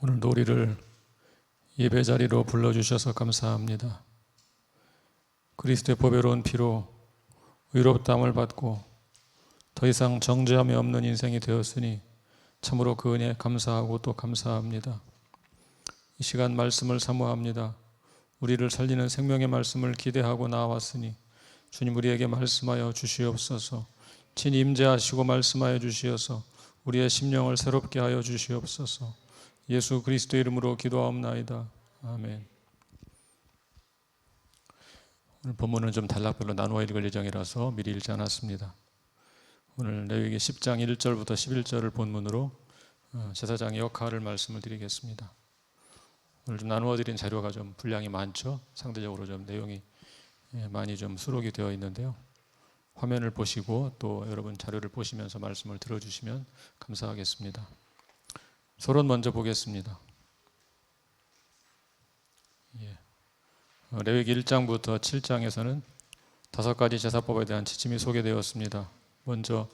오늘도 우리를 예배 자리로 불러주셔서 감사합니다. 그리스도의 보배로운 피로 의롭다함을 받고 더 이상 정죄함이 없는 인생이 되었으니 참으로 그 은혜에 감사하고 또 감사합니다. 이 시간 말씀을 사모합니다. 우리를 살리는 생명의 말씀을 기대하고 나왔으니 주님 우리에게 말씀하여 주시옵소서. 친히 임재하시고 말씀하여 주시어서 우리의 심령을 새롭게 하여 주시옵소서. 예수 그리스도의 이름으로 기도하옵나이다. 아멘. 오늘 본문은 좀 단락별로 나누어 읽을 예정이라서 미리 읽지 않았습니다. 오늘 레위기 10장 1절부터 11절을 본문으로 제사장의 역할을 말씀을 드리겠습니다. 오늘 좀 나누어 드린 자료가 좀 분량이 많죠. 상대적으로 좀 내용이 많이 좀 수록이 되어 있는데요. 화면을 보시고 또 여러분 자료를 보시면서 말씀을 들어주시면 감사하겠습니다. 서론 먼저 보겠습니다. 레위기 1장부터 7장에서는 5가지 제사법에 대한 지침이 소개되었습니다. 먼저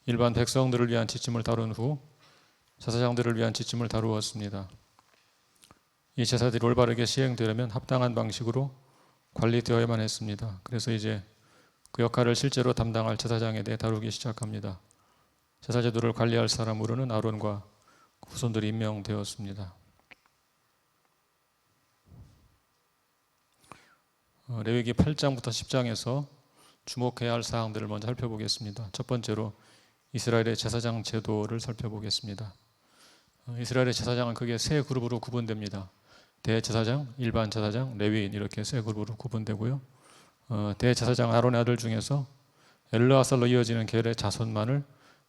일반 백성들을 위한 지침을 다룬 후 제사장들을 위한 지침을 다루었습니다. 이 제사들이 올바르게 시행되려면 합당한 방식으로 관리되어야만 했습니다. 그래서 이제 그 역할을 실제로 담당할 제사장에 대해 다루기 시작합니다. 제사제도를 관리할 사람으로는 아론과 후손들이 임명되었습니다. 레위기 8장부터 10장에서 주목해야 할 사항들을 먼저 살펴보겠습니다. 첫 번째로 이스라엘의 제사장 제도를 살펴보겠습니다. 이스라엘의 제사장은 크게 세 그룹으로 구분됩니다. 대제사장, 일반 제사장, 레위인 이렇게 세 그룹으로 구분되고요. 대제사장 아론의 아들 중에서 엘르아살로 이어지는 계열의 자손만을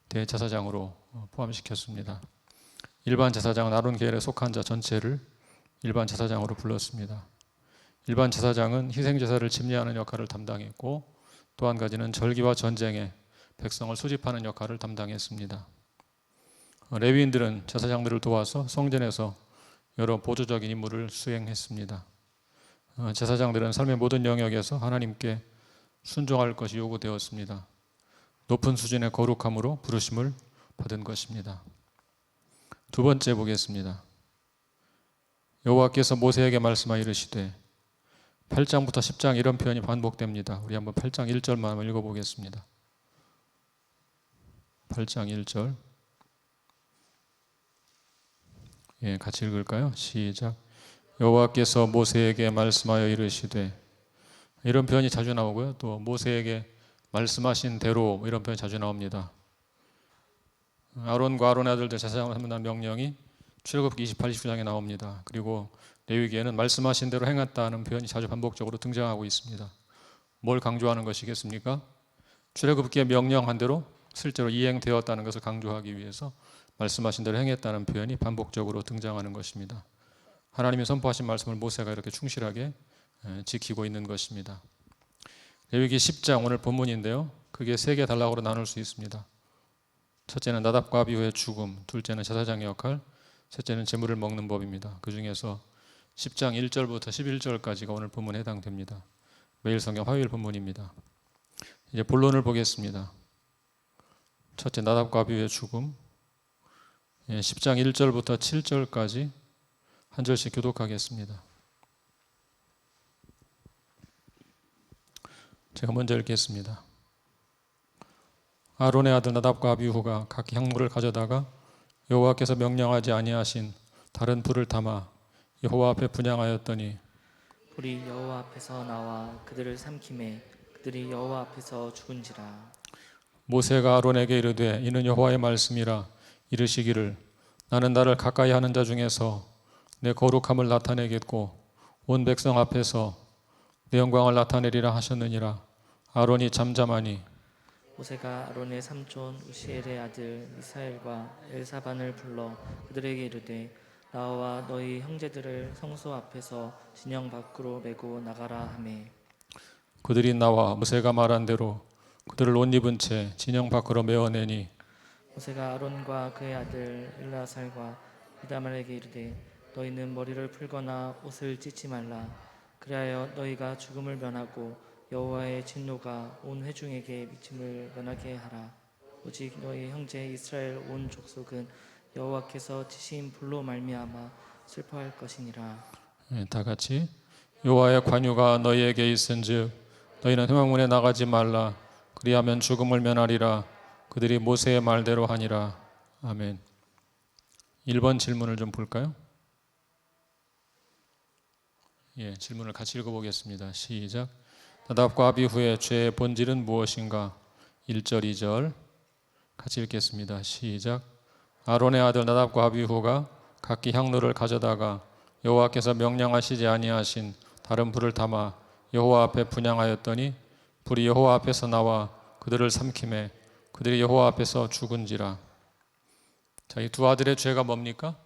대제사장으로 포함시켰습니다. 일반 제사장은 아론 계열에 속한 자 전체를 일반 제사장으로 불렀습니다. 일반 제사장은 희생제사를 집례하는 역할을 담당했고 또 한 가지는 절기와 전쟁에 백성을 소집하는 역할을 담당했습니다. 레위인들은 제사장들을 도와서 성전에서 여러 보조적인 임무를 수행했습니다. 제사장들은 삶의 모든 영역에서 하나님께 순종할 것이 요구되었습니다. 높은 수준의 거룩함으로 부르심을 받은 것입니다. 두 번째 보겠습니다. 여호와께서 모세에게 말씀하여 이르시되 8장부터 10장 이런 표현이 반복됩니다. 우리 한번 8장 1절만 한번 읽어보겠습니다. 8장 1절 같이 읽을까요? 시작. 여호와께서 모세에게 말씀하여 이르시되 이런 표현이 자주 나오고요. 또 모세에게 말씀하신 대로 이런 표현이 자주 나옵니다. 아론과 아론의 아들들 제사장을 한다는 명령이 출애굽기 28, 29장에 나옵니다. 그리고 레위기에는 말씀하신 대로 행했다는 표현이 자주 반복적으로 등장하고 있습니다. 뭘 강조하는 것이겠습니까? 출애굽기의 명령한 대로 실제로 이행되었다는 것을 강조하기 위해서 말씀하신 대로 행했다는 표현이 반복적으로 등장하는 것입니다. 하나님이 선포하신 말씀을 모세가 이렇게 충실하게 지키고 있는 것입니다. 레위기 10장 오늘 본문인데요. 그게 세 개 단락으로 나눌 수 있습니다. 첫째는 나답과 아비후의 죽음, 둘째는 제사장의 역할, 셋째는 제물을 먹는 법입니다. 그 중에서 10장 1절부터 11절까지가 오늘 본문에 해당됩니다. 매일 성경 화요일 본문입니다. 이제 본론을 보겠습니다. 첫째 나답과 아비후의 죽음, 10장 1절부터 7절까지 한 절씩 교독하겠습니다. 제가 먼저 읽겠습니다. 아론의 아들 나답과 아비후가 각 향물을 가져다가 여호와께서 명령하지 아니하신 다른 불을 담아 여호와 앞에 분향하였더니 불이 여호와 앞에서 나와 그들을 삼키매 그들이 여호와 앞에서 죽은지라. 모세가 아론에게 이르되 이는 여호와의 말씀이라 이르시기를 나는 나를 가까이 하는 자 중에서 내 거룩함을 나타내겠고 온 백성 앞에서 내 영광을 나타내리라 하셨느니라. 아론이 잠잠하니 모세가 아론의 삼촌 우시엘의 아들 미사엘과 엘사반을 불러 그들에게 이르되 나와 너희 형제들을 성소 앞에서 진영 밖으로 메고 나가라 하매 그들이 나와 모세가 말한 대로 그들을 옷 입은 채 진영 밖으로 메어내니 모세가 아론과 그의 아들 엘라살과 이다말에게 이르되 너희는 머리를 풀거나 옷을 찢지 말라. 그리하여 너희가 죽음을 면하고 여호와의 진노가 온 회중에게 미침을 면하게 하라. 오직 너희 형제 이스라엘 온 족속은 여호와께서 치신 불로 말미암아 슬퍼할 것이니라. 다 같이 여호와의 관유가 너희에게 있은즉 너희는 회막문에 나가지 말라. 그리하면 죽음을 면하리라. 그들이 모세의 말대로 하니라. 아멘. 1번 질문을 좀 볼까요? 질문을 같이 읽어보겠습니다. 시작. 나답과 아비후의 죄의 본질은 무엇인가? 1절, 2절 같이 읽겠습니다. 시작. 아론의 아들 나답과 아비후가 각기 향로를 가져다가 여호와께서 명령하시지 아니하신 다른 불을 담아 여호와 앞에 분향하였더니 불이 여호와 앞에서 나와 그들을 삼키매 그들이 여호와 앞에서 죽은지라. 자, 이 두 아들의 죄가 뭡니까?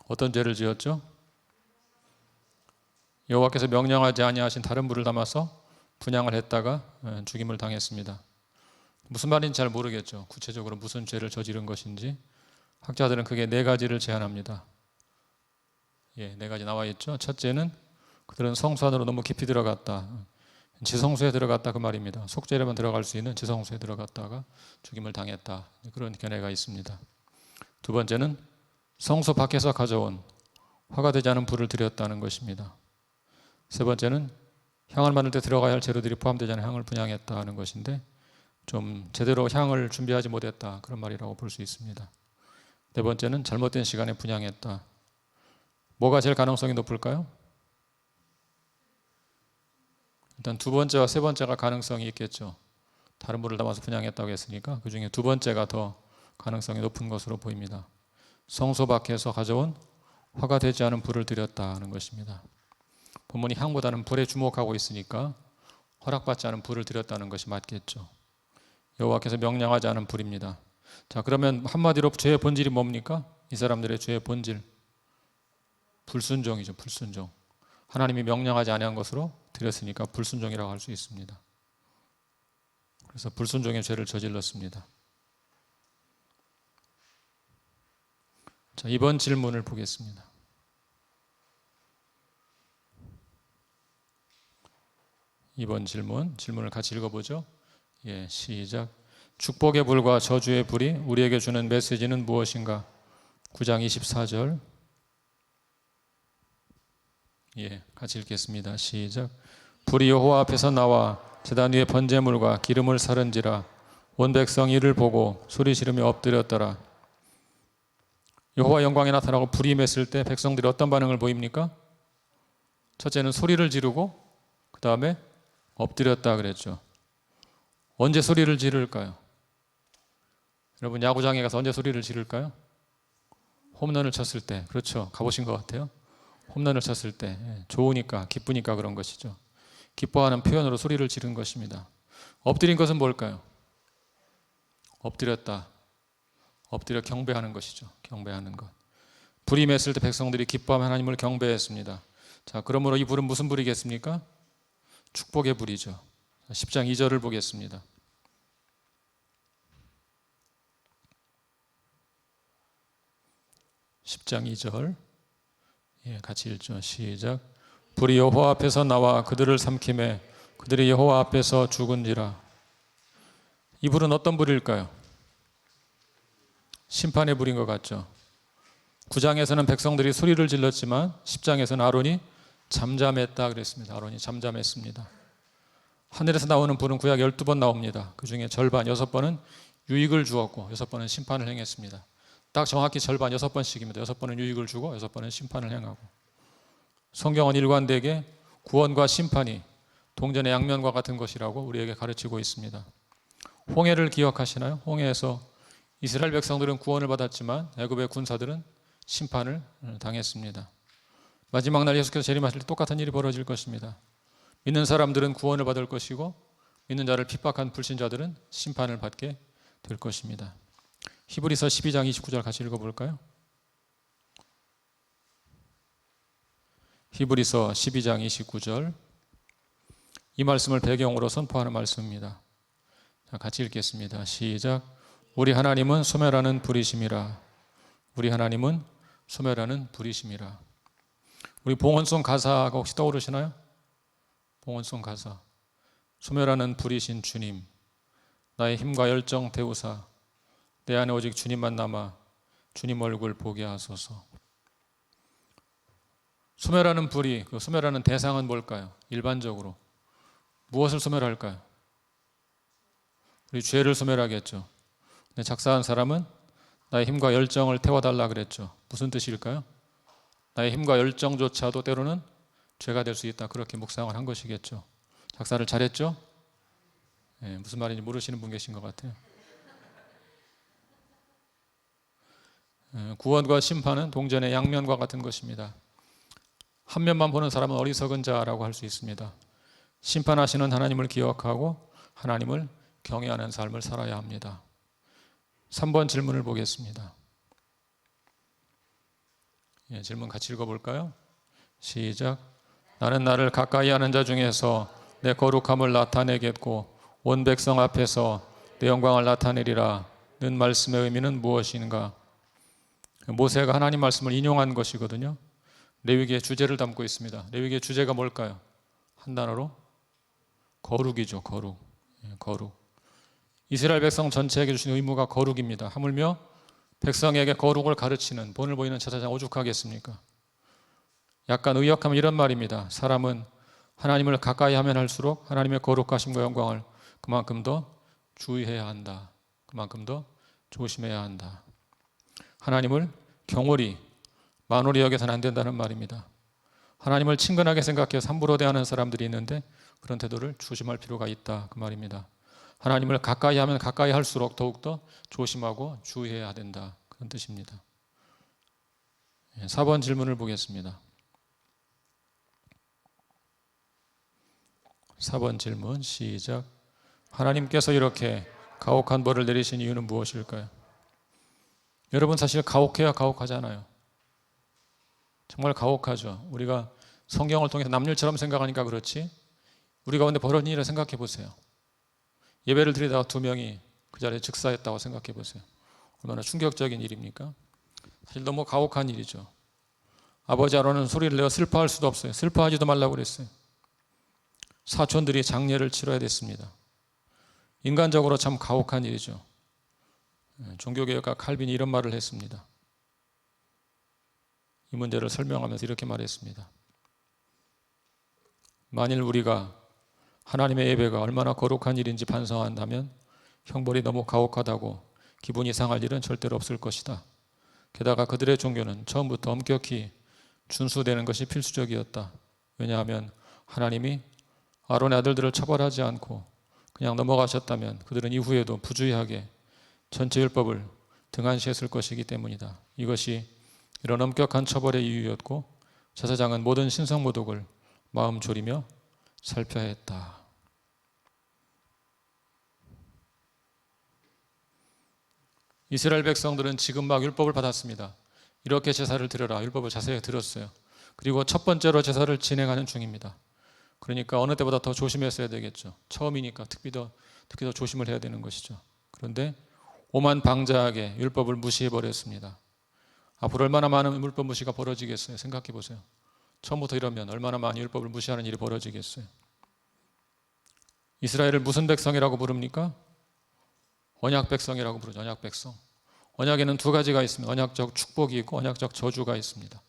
어떤 죄를 지었죠? 여호와께서 명령하지 아니하신 다른 불을 담아서 분향을 했다가 죽임을 당했습니다. 무슨 말인지 잘 모르겠죠. 구체적으로 무슨 죄를 저지른 것인지. 학자들은 크게 4가지를 제안합니다. 4가지 나와 있죠. 첫째는 그들은 성소 안으로 너무 깊이 들어갔다. 지성소에 들어갔다 그 말입니다. 속죄에만 들어갈 수 있는 지성소에 들어갔다가 죽임을 당했다. 그런 견해가 있습니다. 두 번째는 성소 밖에서 가져온 화가 되지 않은 불을 들였다는 것입니다. 세 번째는 향을 만들 때 들어가야 할 재료들이 포함되지 않은 향을 분향했다는 것인데 좀 제대로 향을 준비하지 못했다 그런 말이라고 볼 수 있습니다. 네 번째는 잘못된 시간에 분향했다. 뭐가 제일 가능성이 높을까요? 일단 두 번째와 세 번째가 가능성이 있겠죠. 다른 불을 담아서 분향했다고 했으니까 그 중에 두 번째가 더 가능성이 높은 것으로 보입니다. 성소 밖에서 가져온 화가 되지 않은 불을 들였다는 것입니다. 본문이 향보다는 불에 주목하고 있으니까 허락받지 않은 불을 들였다는 것이 맞겠죠. 여호와께서 명령하지 않은 불입니다. 자, 그러면 한마디로 죄의 본질이 뭡니까? 이 사람들의 죄의 본질, 불순종이죠. 불순종. 하나님이 명령하지 아니한 것으로 드렸으니까 불순종이라고 할 수 있습니다. 그래서 불순종의 죄를 저질렀습니다. 자, 이번 질문을 보겠습니다. 이번 질문을 같이 읽어보죠. 시작. 축복의 불과 저주의 불이 우리에게 주는 메시지는 무엇인가? 9장 24절. 같이 읽겠습니다. 시작. 불이 여호와 앞에서 나와 제단 위에 번제물과 기름을 사른지라 온 백성이 이를 보고 소리 지르며 엎드렸더라. 여호와 영광이 나타나고 불이 임했을 때 백성들이 어떤 반응을 보입니까? 첫째는 소리를 지르고 그 다음에 엎드렸다 그랬죠. 언제 소리를 지를까요? 여러분 야구장에 가서 언제 소리를 지를까요? 홈런을 쳤을 때. 그렇죠. 가보신 것 같아요. 홈런을 쳤을 때 좋으니까 기쁘니까 그런 것이죠. 기뻐하는 표현으로 소리를 지른 것입니다. 엎드린 것은 뭘까요? 엎드렸다. 엎드려 경배하는 것이죠. 경배하는 것. 불이 임했을 때 백성들이 기뻐하며 하나님을 경배했습니다. 자, 그러므로 이 불은 무슨 불이겠습니까? 축복의 불이죠. 10장 2절을 보겠습니다. 10장 2절 같이 읽죠. 시작. 불이 여호와 앞에서 나와 그들을 삼키매 그들이 여호와 앞에서 죽은지라. 이 불은 어떤 불일까요? 심판의 불인 것 같죠. 9장에서는 백성들이 소리를 질렀지만 10장에서는 아론이 잠잠했다 그랬습니다. 아론이 잠잠했습니다. 하늘에서 나오는 불은 구약 12번 나옵니다. 그 중에 절반 6번은 유익을 주었고 6번은 심판을 행했습니다. 딱 정확히 절반 6번씩입니다. 6번은 유익을 주고 6번은 심판을 행하고. 성경은 일관되게 구원과 심판이 동전의 양면과 같은 것이라고 우리에게 가르치고 있습니다. 홍해를 기억하시나요? 홍해에서 이스라엘 백성들은 구원을 받았지만 애굽의 군사들은 심판을 당했습니다. 마지막 날 예수께서 재림하실 때 똑같은 일이 벌어질 것입니다. 믿는 사람들은 구원을 받을 것이고 믿는 자를 핍박한 불신자들은 심판을 받게 될 것입니다. 히브리서 12장 29절 같이 읽어볼까요? 히브리서 12장 29절. 이 말씀을 배경으로 선포하는 말씀입니다. 자, 같이 읽겠습니다. 시작. 우리 하나님은 소멸하는 불이심이라. 우리 하나님은 소멸하는 불이심이라. 우리 봉헌송 가사가 혹시 떠오르시나요? 봉헌송 가사. 소멸하는 불이신 주님, 나의 힘과 열정 태우사 내 안에 오직 주님만 남아 주님 얼굴 보게 하소서. 소멸하는 불이, 그 소멸하는 대상은 뭘까요? 일반적으로 무엇을 소멸할까요? 우리 죄를 소멸하겠죠. 근데 작사한 사람은 나의 힘과 열정을 태워달라 그랬죠. 무슨 뜻일까요? 나의 힘과 열정조차도 때로는 죄가 될 수 있다. 그렇게 묵상을 한 것이겠죠. 작사를 잘했죠? 네, 무슨 말인지 모르시는 분 계신 것 같아요. 구원과 심판은 동전의 양면과 같은 것입니다. 한 면만 보는 사람은 어리석은 자라고 할 수 있습니다. 심판하시는 하나님을 기억하고 하나님을 경외하는 삶을 살아야 합니다. 3번 질문을 보겠습니다. 질문 같이 읽어볼까요? 시작. 나는 나를 가까이 하는 자 중에서 내 거룩함을 나타내겠고 온 백성 앞에서 내 영광을 나타내리라. 는 말씀의 의미는 무엇인가? 모세가 하나님 말씀을 인용한 것이거든요. 레위기의 주제를 담고 있습니다. 레위기의 주제가 뭘까요? 한 단어로 거룩이죠. 거룩. 거룩. 이스라엘 백성 전체에게 주신 의무가 거룩입니다. 하물며 백성에게 거룩을 가르치는 본을 보이는 제사장 오죽하겠습니까? 약간 의역하면 이런 말입니다. 사람은 하나님을 가까이 하면 할수록 하나님의 거룩하심과 영광을 그만큼 더 주의해야 한다. 그만큼 더 조심해야 한다. 하나님을 경홀히 만홀히 여겨서는 안 된다는 말입니다. 하나님을 친근하게 생각해서 함부로 대하는 사람들이 있는데 그런 태도를 조심할 필요가 있다. 그 말입니다. 하나님을 가까이 하면 가까이 할수록 더욱더 조심하고 주의해야 된다. 그런 뜻입니다. 4번 질문을 보겠습니다. 4번 질문 시작. 하나님께서 이렇게 가혹한 벌을 내리신 이유는 무엇일까요? 여러분 사실 가혹해야 가혹하잖아요. 정말 가혹하죠. 우리가 성경을 통해서 남일처럼 생각하니까 그렇지 우리 가운데 벌어진 일을 생각해 보세요. 예배를 드리다가 2명이 그 자리에 즉사했다고 생각해 보세요. 얼마나 충격적인 일입니까? 사실 너무 가혹한 일이죠. 아버지 아론은 소리를 내어 슬퍼할 수도 없어요. 슬퍼하지도 말라고 그랬어요. 사촌들이 장례를 치러야 됐습니다. 인간적으로 참 가혹한 일이죠. 종교개혁가 칼빈이 이런 말을 했습니다. 이 문제를 설명하면서 이렇게 말했습니다. 만일 우리가 하나님의 예배가 얼마나 거룩한 일인지 반성한다면 형벌이 너무 가혹하다고 기분이 상할 일은 절대로 없을 것이다. 게다가 그들의 종교는 처음부터 엄격히 준수되는 것이 필수적이었다. 왜냐하면 하나님이 아론의 아들들을 처벌하지 않고 그냥 넘어가셨다면 그들은 이후에도 부주의하게 전체 율법을 등한시했을 것이기 때문이다. 이것이 이런 엄격한 처벌의 이유였고 제사장은 모든 신성모독을 마음 졸이며 살펴야 했다. 이스라엘 백성들은 지금 막 율법을 받았습니다. 이렇게 제사를 드려라. 율법을 자세히 들었어요. 그리고 첫 번째로 제사를 진행하는 중입니다. 그러니까 어느 때보다 더 조심했어야 되겠죠. 처음이니까 특히 더 조심을 해야 되는 것이죠. 그런데 오만방자하게 율법을 무시해버렸습니다. 앞으로 얼마나 많은 율법 무시가 벌어지겠어요. 생각해 보세요. 처음부터 이러면 얼마나 많이 율법을 무시하는 일이 벌어지겠어요. 이스라엘을 무슨 백성이라고 부릅니까? 언약 백성이라고 부르죠. 언약 백성. 언약에는 2가지가 있습니다. 언약적 축복이 있고 언약적 저주가 있습니다.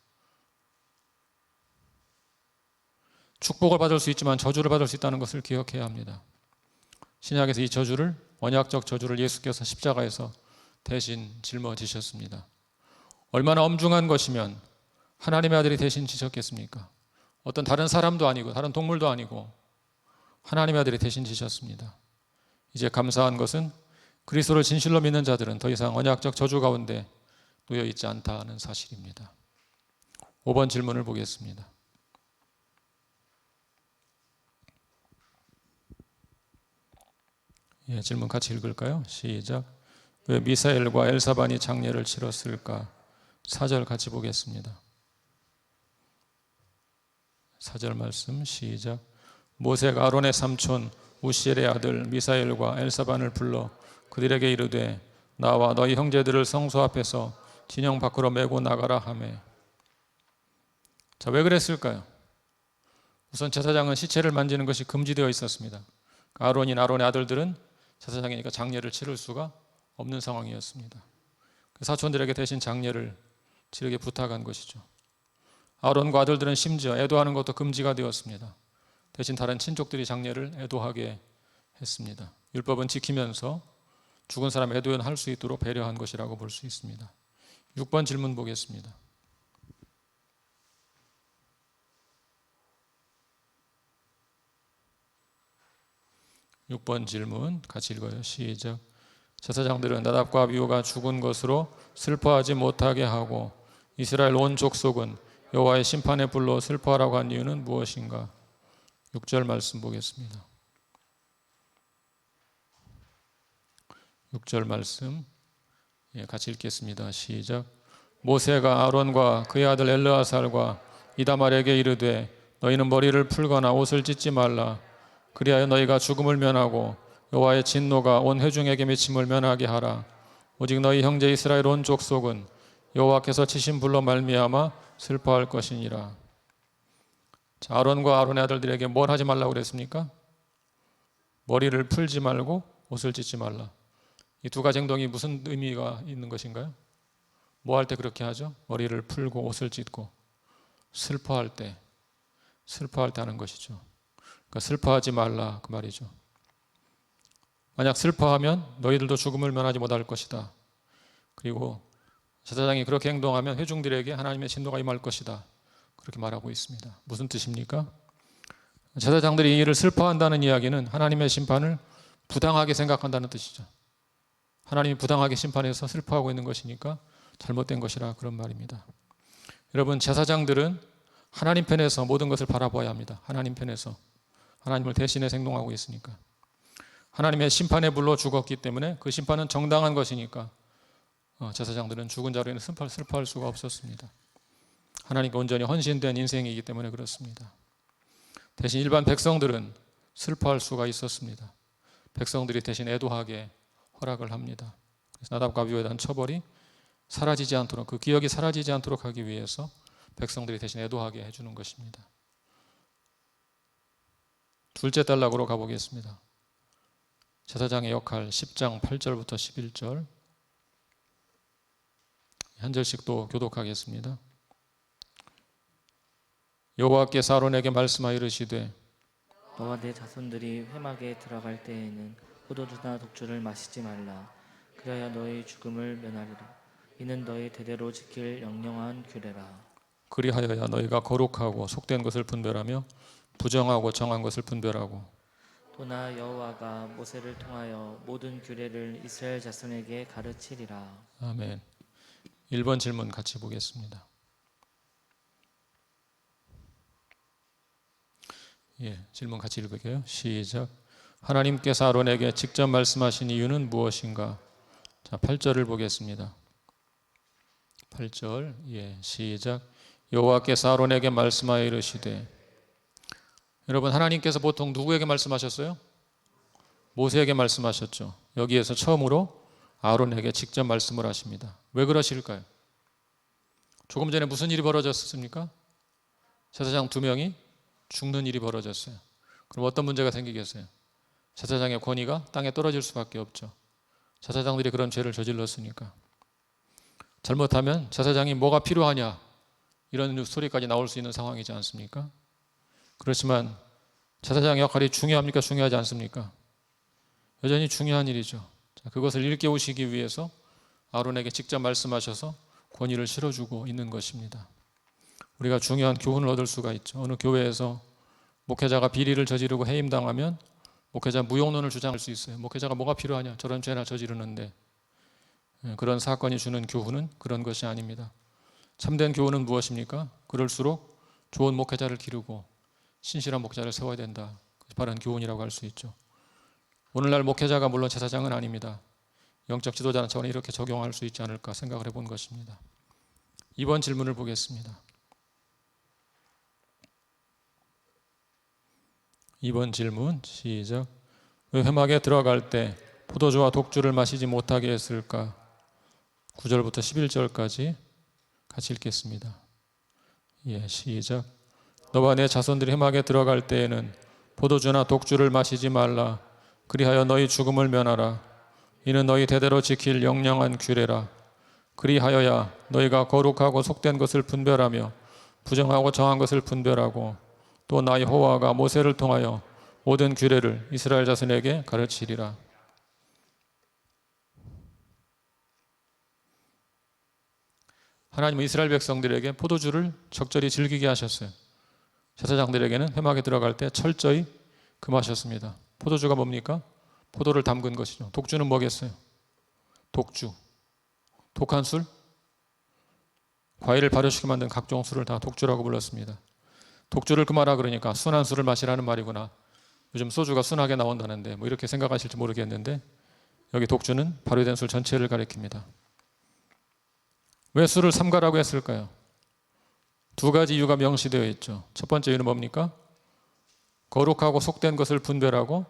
축복을 받을 수 있지만 저주를 받을 수 있다는 것을 기억해야 합니다. 신약에서 이 저주를 언약적 저주를 예수께서 십자가에서 대신 짊어지셨습니다. 얼마나 엄중한 것이면 하나님의 아들이 대신 지셨겠습니까? 어떤 다른 사람도 아니고 다른 동물도 아니고 하나님의 아들이 대신 지셨습니다. 이제 감사한 것은 그리스도를 진실로 믿는 자들은 더 이상 언약적 저주 가운데 놓여 있지 않다는 사실입니다. 5번 질문을 보겠습니다. 질문 같이 읽을까요? 시작. 왜 미사엘과 엘사반이 장례를 치렀을까? 4절 같이 보겠습니다. 4절 말씀 시작. 모세가 아론의 삼촌 우시엘의 아들 미사엘과 엘사반을 불러 그들에게 이르되 나와 너희 형제들을 성소 앞에서 진영 밖으로 메고 나가라 하매. 자, 왜 그랬을까요? 우선 제사장은 시체를 만지는 것이 금지되어 있었습니다. 아론의 아들들은 제사장이니까 장례를 치를 수가 없는 상황이었습니다. 그 사촌들에게 대신 장례를 치르게 부탁한 것이죠. 아론과 아들들은 심지어 애도하는 것도 금지가 되었습니다. 대신 다른 친족들이 장례를 애도하게 했습니다. 율법은 지키면서 죽은 사람 애도는 할 수 있도록 배려한 것이라고 볼 수 있습니다. 6번 질문 보겠습니다. 6번 질문 같이 읽어요. 시작. 제사장들은 나답과 아비후가 죽은 것으로 슬퍼하지 못하게 하고 이스라엘 온 족속은 여호와의 심판의 불로 슬퍼하라고 한 이유는 무엇인가? 6절 말씀 보겠습니다. 6절 말씀 같이 읽겠습니다. 시작. 모세가 아론과 그의 아들 엘르아살과 이다말에게 이르되 너희는 머리를 풀거나 옷을 찢지 말라. 그리하여 너희가 죽음을 면하고 여호와의 진노가 온 회중에게 미침을 면하게 하라. 오직 너희 형제 이스라엘 온 족속은 여호와께서 치신 불로 말미암아 슬퍼할 것이니라. 자, 아론과 아론의 아들들에게 뭘 하지 말라고 그랬습니까? 머리를 풀지 말고 옷을 찢지 말라. 이 두 가지 행동이 무슨 의미가 있는 것인가요? 뭐 할 때 그렇게 하죠? 머리를 풀고 옷을 찢고 슬퍼할 때 하는 것이죠. 그러니까 슬퍼하지 말라 그 말이죠. 만약 슬퍼하면 너희들도 죽음을 면하지 못할 것이다. 그리고 제사장이 그렇게 행동하면 회중들에게 하나님의 진노가 임할 것이다. 그렇게 말하고 있습니다. 무슨 뜻입니까? 제사장들이 이 일을 슬퍼한다는 이야기는 하나님의 심판을 부당하게 생각한다는 뜻이죠. 하나님이 부당하게 심판해서 슬퍼하고 있는 것이니까 잘못된 것이라 그런 말입니다. 여러분, 제사장들은 하나님 편에서 모든 것을 바라봐야 합니다. 하나님 편에서. 하나님을 대신해서 행동하고 있으니까. 하나님의 심판의 불로 죽었기 때문에 그 심판은 정당한 것이니까 제사장들은 죽은 자로 인해 슬퍼할 수가 없었습니다. 하나님께 온전히 헌신된 인생이기 때문에 그렇습니다. 대신 일반 백성들은 슬퍼할 수가 있었습니다. 백성들이 대신 애도하게 허락을 합니다. 그래서 나답과 아비후에 대한 처벌이 사라지지 않도록, 그 기억이 사라지지 않도록 하기 위해서 백성들이 대신 애도하게 해주는 것입니다. 둘째 단락으로 가보겠습니다. 제사장의 역할 10장 8절부터 11절 한 절씩 또 교독하겠습니다. 여호와께서 아론에게 말씀하여 이르시되 너와 내 자손들이 회막에 들어갈 때에는 포도주나 독주를 마시지 말라. 그래야 너희 죽음을 면하리라. 이는 너희 대대로 지킬 영영한 규례라. 그리하여야 너희가 거룩하고 속된 것을 분별하며 부정하고 정한 것을 분별하고 또나 여호와가 모세를 통하여 모든 규례를 이스라엘 자손에게 가르치리라. 아멘. 1번 질문 같이 보겠습니다. 질문 같이 읽을게요. 시작. 하나님께서 아론에게 직접 말씀하신 이유는 무엇인가? 자, 8절을 보겠습니다. 8절. 시작. 여호와께서 아론에게 말씀하여 이르시되. 여러분, 하나님께서 보통 누구에게 말씀하셨어요? 모세에게 말씀하셨죠. 여기에서 처음으로 아론에게 직접 말씀을 하십니다. 왜 그러실까요? 조금 전에 무슨 일이 벌어졌습니까? 제사장 2명이 죽는 일이 벌어졌어요. 그럼 어떤 문제가 생기겠어요? 제사장의 권위가 땅에 떨어질 수밖에 없죠. 제사장들이 그런 죄를 저질렀으니까. 잘못하면 제사장이 뭐가 필요하냐 이런 소리까지 나올 수 있는 상황이지 않습니까? 그렇지만 제사장의 역할이 중요합니까? 중요하지 않습니까? 여전히 중요한 일이죠. 그것을 일깨우시기 위해서 아론에게 직접 말씀하셔서 권위를 실어주고 있는 것입니다. 우리가 중요한 교훈을 얻을 수가 있죠. 어느 교회에서 목회자가 비리를 저지르고 해임당하면 목회자 무용론을 주장할 수 있어요. 목회자가 뭐가 필요하냐? 저런 죄나 저지르는데. 그런 사건이 주는 교훈은 그런 것이 아닙니다. 참된 교훈은 무엇입니까? 그럴수록 좋은 목회자를 기르고 신실한 목회자를 세워야 된다. 바른 교훈이라고 할 수 있죠. 오늘날 목회자가 물론 제사장은 아닙니다. 영적 지도자는 저는 이렇게 적용할 수 있지 않을까 생각을 해본 것입니다. 2번 질문을 보겠습니다. 2번 질문 시작. 왜 회막에 들어갈 때 포도주와 독주를 마시지 못하게 했을까? 9절부터 11절까지 같이 읽겠습니다. 시작. 너와 내 자손들이 회막에 들어갈 때에는 포도주나 독주를 마시지 말라. 그리하여 너희 죽음을 면하라. 이는 너희 대대로 지킬 영영한 규례라. 그리하여야 너희가 거룩하고 속된 것을 분별하며 부정하고 정한 것을 분별하고 또 나 여호와가 모세를 통하여 모든 규례를 이스라엘 자손에게 가르치리라. 하나님은 이스라엘 백성들에게 포도주를 적절히 즐기게 하셨어요. 제사장들에게는 회막에 들어갈 때 철저히 금하셨습니다. 포도주가 뭡니까? 포도를 담근 것이죠. 독주는 뭐겠어요? 독주. 독한 술? 과일을 발효시켜 만든 각종 술을 다 독주라고 불렀습니다. 독주를 금하라 그러니까 순한 술을 마시라는 말이구나. 요즘 소주가 순하게 나온다는데 뭐 이렇게 생각하실지 모르겠는데 여기 독주는 발효된 술 전체를 가리킵니다. 왜 술을 삼가라고 했을까요? 두 가지 이유가 명시되어 있죠. 첫 번째 이유는 뭡니까? 거룩하고 속된 것을 분별하고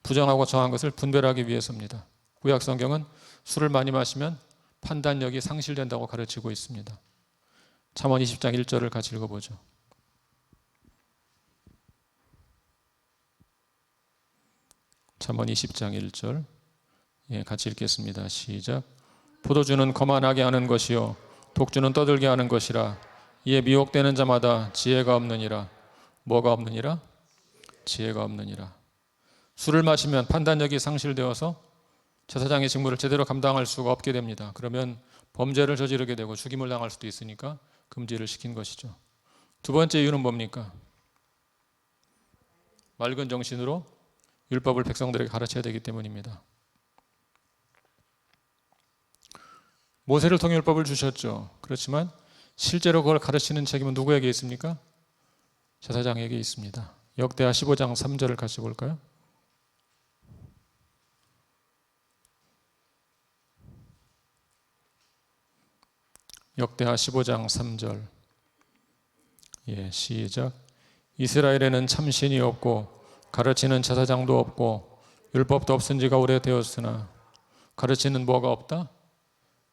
부정하고 정한 것을 분별하기 위해서입니다. 구약 성경은 술을 많이 마시면 판단력이 상실된다고 가르치고 있습니다. 잠언 20장 1절을 같이 읽어보죠. 잠언 20장 1절 같이 읽겠습니다. 시작. 포도주는 거만하게 하는 것이요 독주는 떠들게 하는 것이라. 이에 미혹되는 자마다 지혜가 없느니라. 뭐가 없느니라? 지혜가 없느니라. 술을 마시면 판단력이 상실되어서 제사장의 직무를 제대로 감당할 수가 없게 됩니다. 그러면 범죄를 저지르게 되고 죽임을 당할 수도 있으니까 금지를 시킨 것이죠. 두 번째 이유는 뭡니까? 맑은 정신으로 율법을 백성들에게 가르쳐야 되기 때문입니다. 모세를 통해 율법을 주셨죠. 그렇지만 실제로 그걸 가르치는 책임은 누구에게 있습니까? 제사장에게 있습니다. 역대하 15장 3절을 같이 볼까요? 역대하 15장 3절. 시작. 이스라엘에는 참신이 없고 가르치는 제사장도 없고 율법도 없은 지가 오래되었으나 가르치는 뭐가 없다?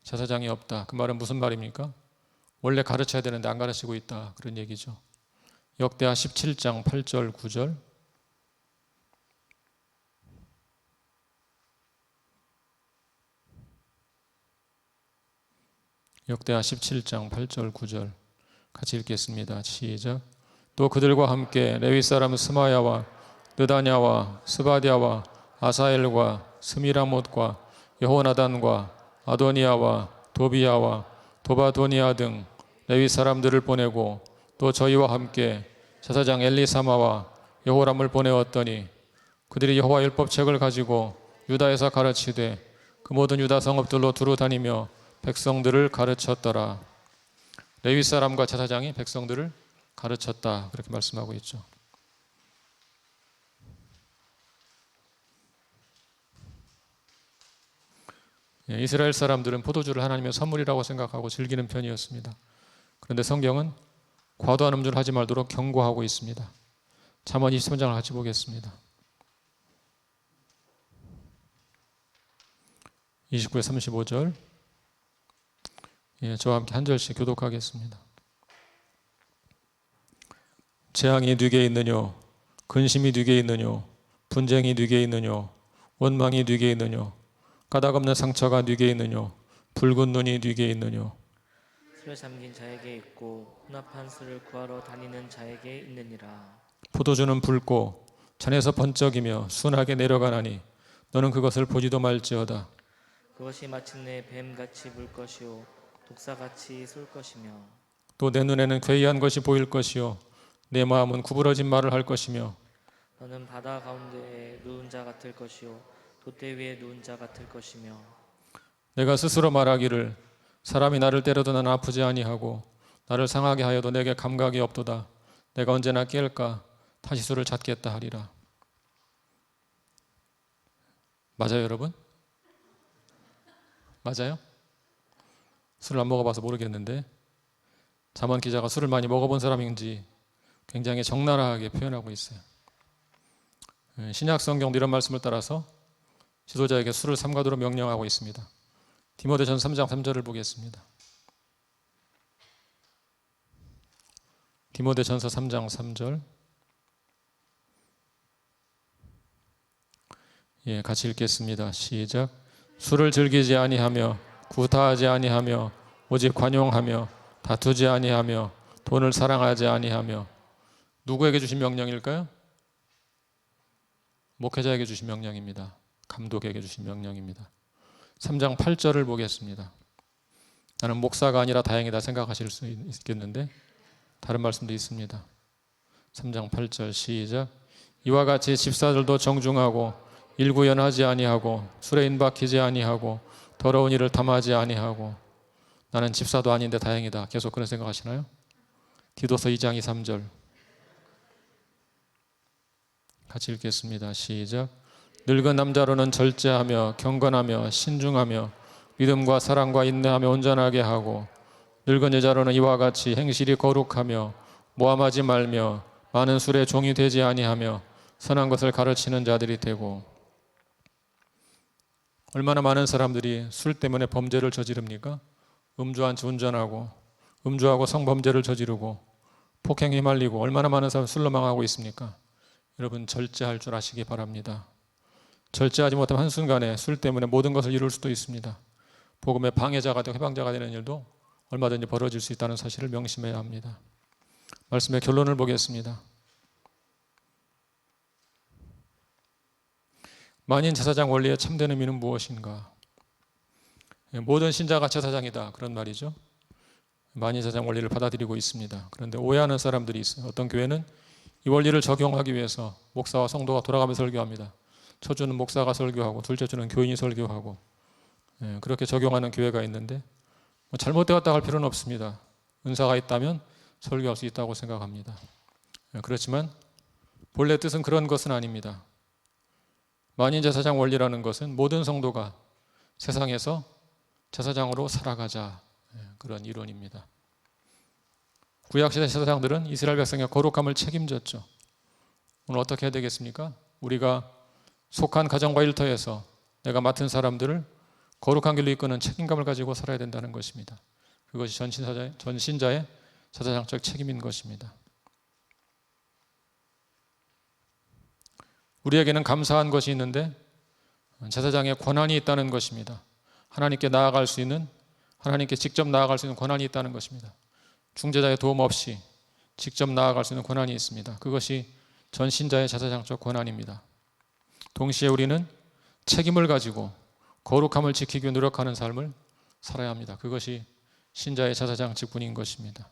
제사장이 없다. 그 말은 무슨 말입니까? 원래 가르쳐야 되는데 안 가르치고 있다. 그런 얘기죠. 역대하 17장 8절 9절. 역대하 17장 8절 9절 같이 읽겠습니다. 시작. 또 그들과 함께 레위 사람 스마야와 느다냐와 스바디아와 아사엘과 스미라못과 여호나단과 아도니아와 도비야와 도바도니아 등 레위 사람들을 보내고 또 저희와 함께 제사장 엘리사마와 여호람을 보내었더니 그들이 여호와 율법책을 가지고 유다에서 가르치되 그 모든 유다 성읍들로 두루 다니며 백성들을 가르쳤더라. 레위 사람과 제사장이 백성들을 가르쳤다. 그렇게 말씀하고 있죠. 이스라엘 사람들은 포도주를 하나님의 선물이라고 생각하고 즐기는 편이었습니다. 그런데 성경은 과도한 음주를 하지 말도록 경고하고 있습니다. 잠언 23장을 같이 보겠습니다. 29에 35절. 저와 함께 한 절씩 교독하겠습니다. 재앙이 네게 있느뇨 근심이 네게 있느뇨 분쟁이 네게 있느뇨 원망이 네게 있느뇨 까닭없는 상처가 네게 있느뇨 붉은 눈이 네게 있느뇨 술에 잠긴 자에게 있고 혼합한 술을 구하러 다니는 자에게 있느니라. 포도주는 붉고 잔에서 번쩍이며 순하게 내려가나니 너는 그것을 보지도 말지어다. 그것이 마침내 뱀같이 물 것이요 독사같이 쏠 것이며 또 내 눈에는 괴이한 것이 보일 것이요 내 마음은 구부러진 말을 할 것이며 너는 바다 가운데에 누운 자 같을 것이요 돛대 위에 누운 자 같을 것이며 내가 스스로 말하기를 사람이 나를 때려도 나는 아프지 아니하고 나를 상하게 하여도 내게 감각이 없도다. 내가 언제나 깰까 다시 술을 찾겠다 하리라. 맞아요, 여러분? 맞아요? 술을 안 먹어봐서 모르겠는데 잠언 기자가 술을 많이 먹어본 사람인지 굉장히 적나라하게 표현하고 있어요. 신약 성경도 이런 말씀을 따라서 지도자에게 술을 삼가도록 명령하고 있습니다. 디모데전서 3장 3절을 보겠습니다. 디모데전서 3장 3절. 같이 읽겠습니다. 시작. 술을 즐기지 아니하며 구타하지 아니하며 오직 관용하며 다투지 아니하며 돈을 사랑하지 아니하며. 누구에게 주신 명령일까요? 목회자에게 주신 명령입니다. 감독에게 주신 명령입니다. 3장 8절을 보겠습니다. 나는 목사가 아니라 다행이다 생각하실 수 있겠는데 다른 말씀도 있습니다. 3장 8절 시작. 이와 같이 집사들도 정중하고 일구연하지 아니하고 술에 인박히지 아니하고 더러운 일을 탐하지 아니하고. 나는 집사도 아닌데 다행이다. 계속 그런 생각하시나요? 디도서 2장 2, 3절 같이 읽겠습니다. 시작. 늙은 남자로는 절제하며 경건하며 신중하며 믿음과 사랑과 인내하며 온전하게 하고, 늙은 여자로는 이와 같이 행실이 거룩하며 모함하지 말며 많은 술에 종이 되지 아니하며 선한 것을 가르치는 자들이 되고. 얼마나 많은 사람들이 술 때문에 범죄를 저지릅니까? 음주한 채 운전하고, 음주하고 성범죄를 저지르고, 폭행에 휘말리고, 얼마나 많은 사람이 술로 망하고 있습니까? 여러분, 절제할 줄 아시기 바랍니다. 절제하지 못하면 한순간에 술 때문에 모든 것을 이룰 수도 있습니다. 복음의 방해자가 되고 해방자가 되는 일도 얼마든지 벌어질 수 있다는 사실을 명심해야 합니다. 말씀의 결론을 보겠습니다. 만인 제사장 원리의 참된 의미는 무엇인가? 모든 신자가 제사장이다, 그런 말이죠. 만인 제사장 원리를 받아들이고 있습니다. 그런데 오해하는 사람들이 있어요. 어떤 교회는 이 원리를 적용하기 위해서 목사와 성도가 돌아가며 설교합니다. 첫 주는 목사가 설교하고 둘째 주는 교인이 설교하고, 그렇게 적용하는 교회가 있는데 잘못되었다 할 필요는 없습니다. 은사가 있다면 설교할 수 있다고 생각합니다. 그렇지만 본래 뜻은 그런 것은 아닙니다. 만인 제사장 원리라는 것은 모든 성도가 세상에서 제사장으로 살아가자, 그런 이론입니다. 구약시대 제사장들은 이스라엘 백성의 거룩함을 책임졌죠. 오늘 어떻게 해야 되겠습니까? 우리가 속한 가정과 일터에서 내가 맡은 사람들을 거룩한 길로 이끄는 책임감을 가지고 살아야 된다는 것입니다. 그것이 전신자의 제사장적 책임인 것입니다. 우리에게는 감사한 것이 있는데 제사장의 권한이 있다는 것입니다. 하나님께 나아갈 수 있는, 하나님께 직접 나아갈 수 있는 권한이 있다는 것입니다. 중재자의 도움 없이 직접 나아갈 수 있는 권한이 있습니다. 그것이 전신자의 제사장적 권한입니다. 동시에 우리는 책임을 가지고 거룩함을 지키기 위해 노력하는 삶을 살아야 합니다. 그것이 신자의 제사장 직분인 것입니다.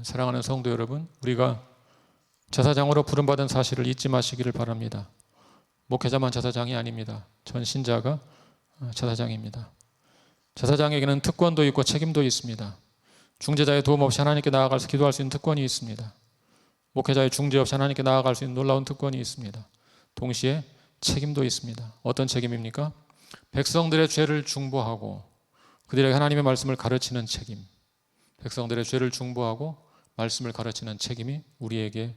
사랑하는 성도 여러분, 우리가 제사장으로 부름받은 사실을 잊지 마시기를 바랍니다. 목회자만 제사장이 아닙니다. 전 신자가 제사장입니다. 제사장에게는 특권도 있고 책임도 있습니다. 중재자의 도움 없이 하나님께 나아가서 기도할 수 있는 특권이 있습니다. 목회자의 중재 없이 하나님께 나아갈 수 있는 놀라운 특권이 있습니다. 동시에 책임도 있습니다. 어떤 책임입니까? 백성들의 죄를 중보하고 그들에게 하나님의 말씀을 가르치는 책임. 백성들의 죄를 중보하고 말씀을 가르치는 책임이 우리에게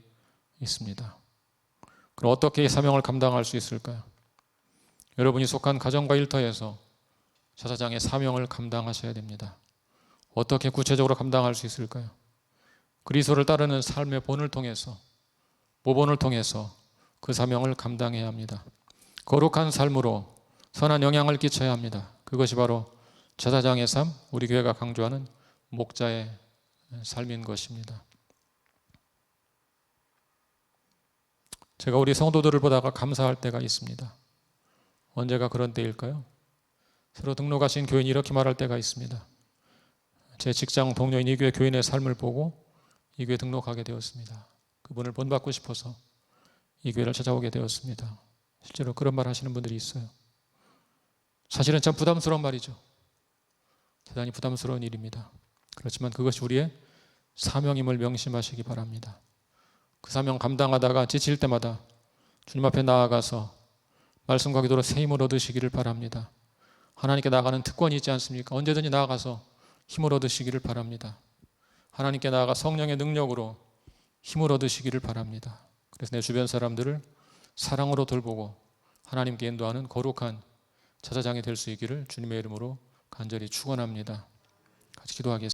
있습니다. 그럼 어떻게 이 사명을 감당할 수 있을까요? 여러분이 속한 가정과 일터에서 제사장의 사명을 감당하셔야 됩니다. 어떻게 구체적으로 감당할 수 있을까요? 그리스도를 따르는 삶의 본을 통해서, 모본을 통해서 그 사명을 감당해야 합니다. 거룩한 삶으로 선한 영향을 끼쳐야 합니다. 그것이 바로 제사장의 삶, 우리 교회가 강조하는 목자의 삶인 것입니다. 제가 우리 성도들을 보다가 감사할 때가 있습니다. 언제가 그런 때일까요? 새로 등록하신 교인이 이렇게 말할 때가 있습니다. 제 직장 동료인 이 교회 교인의 삶을 보고 이 교회에 등록하게 되었습니다. 그분을 본받고 싶어서 이 교회를 찾아오게 되었습니다. 실제로 그런 말 하시는 분들이 있어요. 사실은 참 부담스러운 말이죠. 대단히 부담스러운 일입니다. 그렇지만 그것이 우리의 사명임을 명심하시기 바랍니다. 그 사명 감당하다가 지칠 때마다 주님 앞에 나아가서 말씀과 기도로 새 힘을 얻으시기를 바랍니다. 하나님께 나아가는 특권이 있지 않습니까? 언제든지 나아가서 힘을 얻으시기를 바랍니다. 하나님께 나아가 성령의 능력으로 힘을 얻으시기를 바랍니다. 그래서 내 주변 사람들을 사랑으로 돌보고 하나님께 인도하는 거룩한 제사장이 될 수 있기를 주님의 이름으로 간절히 축원합니다. 같이 기도하겠습니다.